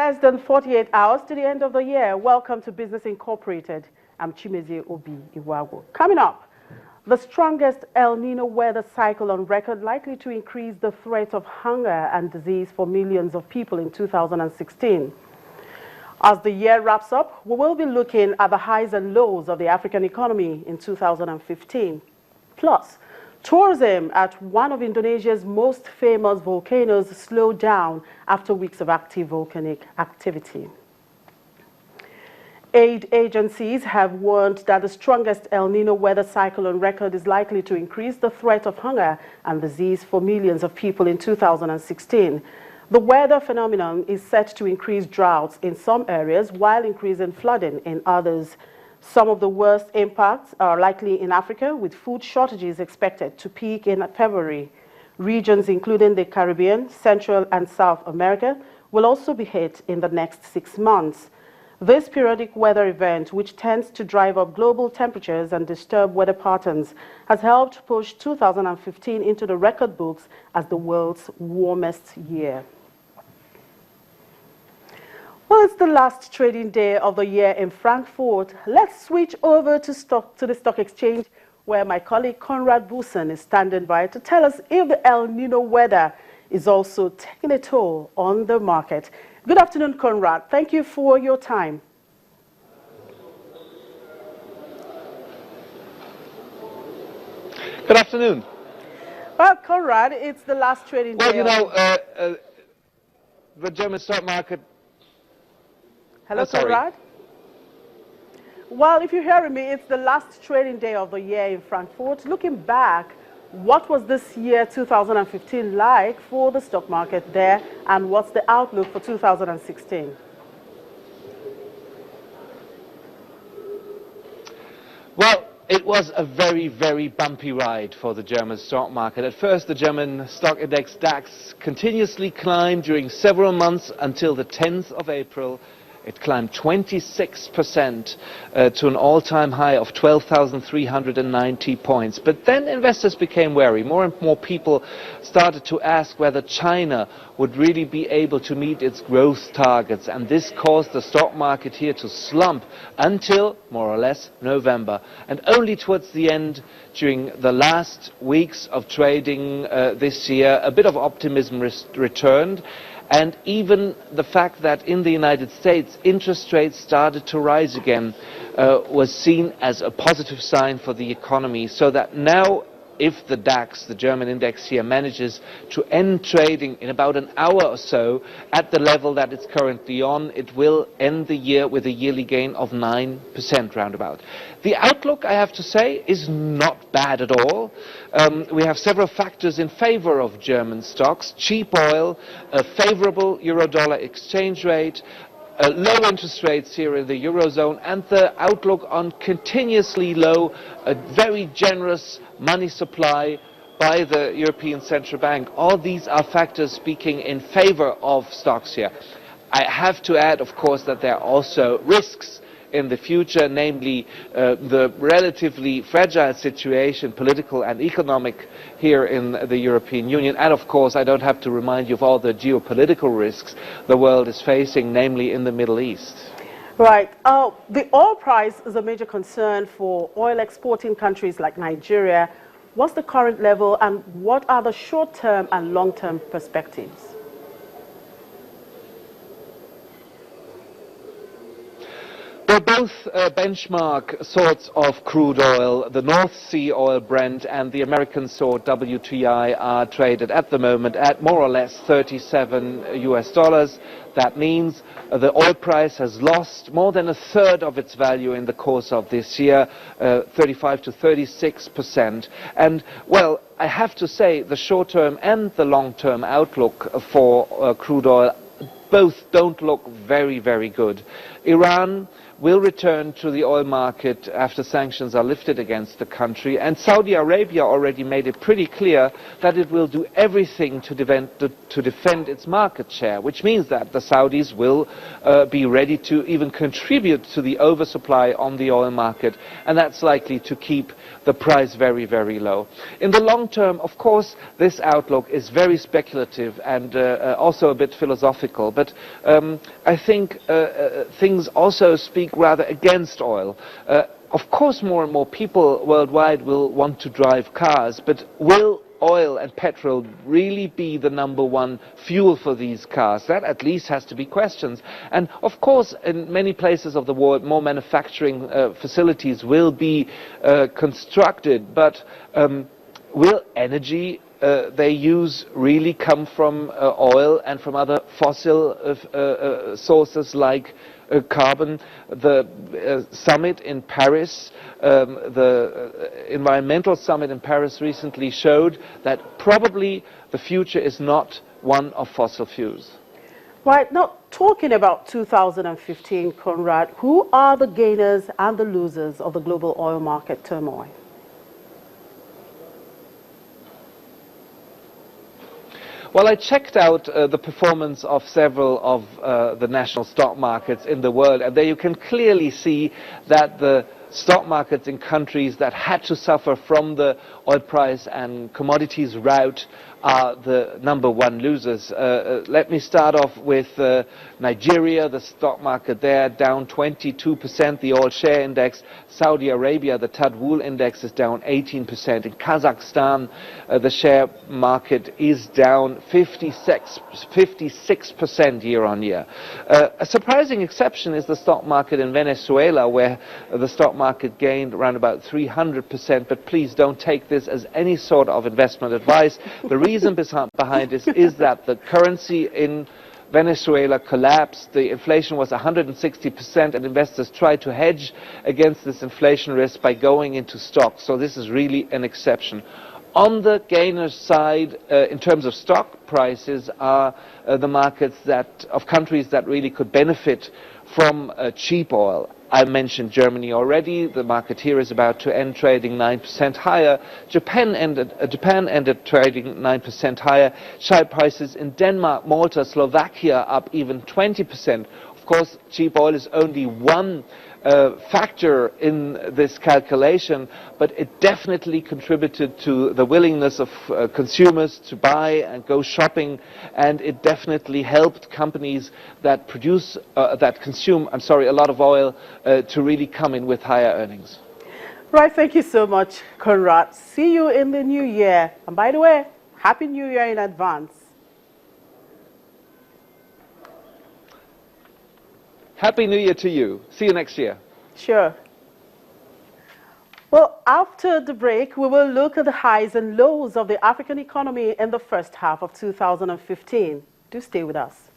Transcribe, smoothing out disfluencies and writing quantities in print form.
Less than 48 hours to the end of the year. Welcome to Business Incorporated. I'm Chimezie Obi Iwago. Coming up, the strongest El Nino weather cycle on record likely to increase the threat of hunger and disease for millions of people in 2016. As the year wraps up, we will be looking at the highs and lows of the African economy in 2015. Plus, tourism at one of Indonesia's most famous volcanoes slowed down after weeks of active volcanic activity. Aid agencies have warned that the strongest El Nino weather cycle on record is likely to increase the threat of hunger and disease for millions of people in 2016. The weather phenomenon is set to increase droughts in some areas while increasing flooding in others. Some of the worst impacts are likely in Africa, with food shortages expected to peak in February. Regions including the Caribbean, Central and South America will also be hit in the next 6 months. This periodic weather event, which tends to drive up global temperatures and disturb weather patterns, has helped push 2015 into the record books as the world's warmest year. Well, it's the last trading day of the year in Frankfurt. Let's switch over to the stock exchange, where my colleague Conrad Bussen is standing by to tell us if the El Nino weather is also taking a toll on the market. Good afternoon, Conrad. Thank you for your time. Good afternoon. Well, Conrad, it's the last trading day. Well, you know, the German stock market. Hello, Conrad. Well, if you're hearing me, it's the last trading day of the year in Frankfurt. Looking back, what was this year 2015 like for the stock market there, and what's the outlook for 2016? Well, it was a very, very bumpy ride for the German stock market. At first, the German stock index DAX continuously climbed during several months until the 10th of April. It climbed 26% to an all-time high of 12,390 points. But then investors became wary. More and more people started to ask whether China would really be able to meet its growth targets. And this caused the stock market here to slump until, more or less, November. And only towards the end, during the last weeks of trading this year, a bit of optimism returned. And even the fact that in the United States interest rates started to rise again was seen as a positive sign for the economy, so that now if the DAX, the German index here, manages to end trading in about an hour or so at the level that it's currently on, it will end the year with a yearly gain of 9% roundabout. The outlook, I have to say, is not bad at all. We have several factors in favor of German stocks: cheap oil, a favorable euro-dollar exchange rate, low interest rates here in the Eurozone, and the outlook on continuously low, very generous money supply by the European Central Bank. All these are factors speaking in favor of stocks here. I have to add, of course, that there are also risks in the future, namely the relatively fragile situation, political and economic, here in the European Union. And of course, I don't have to remind you of all the geopolitical risks the world is facing, namely in the Middle East. Right. The oil price is a major concern for oil exporting countries like Nigeria. What's the current level, and what are the short-term and long-term perspectives? They're both benchmark sorts of crude oil. The North Sea oil Brent and the American sort WTI are traded at the moment at more or less $37 US. That means the oil price has lost more than a third of its value in the course of this year, 35 to 36%. And, well, I have to say the short-term and the long-term outlook for crude oil both don't look very, very good. Iran will return to the oil market after sanctions are lifted against the country, and Saudi Arabia already made it pretty clear that it will do everything to defend its market share, which means that the Saudis will be ready to even contribute to the oversupply on the oil market, and that's likely to keep the price very, very low. In the long term, of course, this outlook is very speculative and also a bit philosophical, but I think things also speak rather against oil. Of course, more and more people worldwide will want to drive cars, but will oil and petrol really be the #1 fuel for these cars? That at least has to be questioned. And of course, in many places of the world, more manufacturing facilities will be constructed, but will energy they use really come from oil and from other fossil sources like carbon? The summit in Paris, the environmental summit in Paris recently showed that probably the future is not one of fossil fuels. Right, now talking about 2015, Conrad, who are the gainers and the losers of the global oil market turmoil? Well, I checked out the performance of several of the national stock markets in the world, and there you can clearly see that the stock markets in countries that had to suffer from the oil price and commodities rout are the #1 losers. Let me start off with Nigeria, the stock market there down 22%, the oil share index. Saudi Arabia, the Tadwool index is down 18%. In Kazakhstan, the share market is down 56% year on year. A surprising exception is the stock market in Venezuela, where the stock market gained around about 300%, but please don't take this as any sort of investment advice. The reason behind this is that the currency in Venezuela collapsed. The inflation was 160%, and investors tried to hedge against this inflation risk by going into stocks. So this is really an exception. On the gainers side, in terms of stock prices, are the markets of countries that really could benefit from cheap oil. I mentioned Germany already. The market here is about to end trading 9% higher. Japan ended trading 9% higher. Share prices in Denmark, Malta, Slovakia up even 20%. Of course, cheap oil is only one factor in this calculation, but it definitely contributed to the willingness of consumers to buy and go shopping, and it definitely helped companies that consume a lot of oil to really come in with higher earnings. Right, thank you so much, Conrad. See you in the new year. And by the way, Happy New Year in advance. Happy New Year to you. See you next year. Sure. Well, after the break, we will look at the highs and lows of the African economy in the first half of 2015. Do stay with us.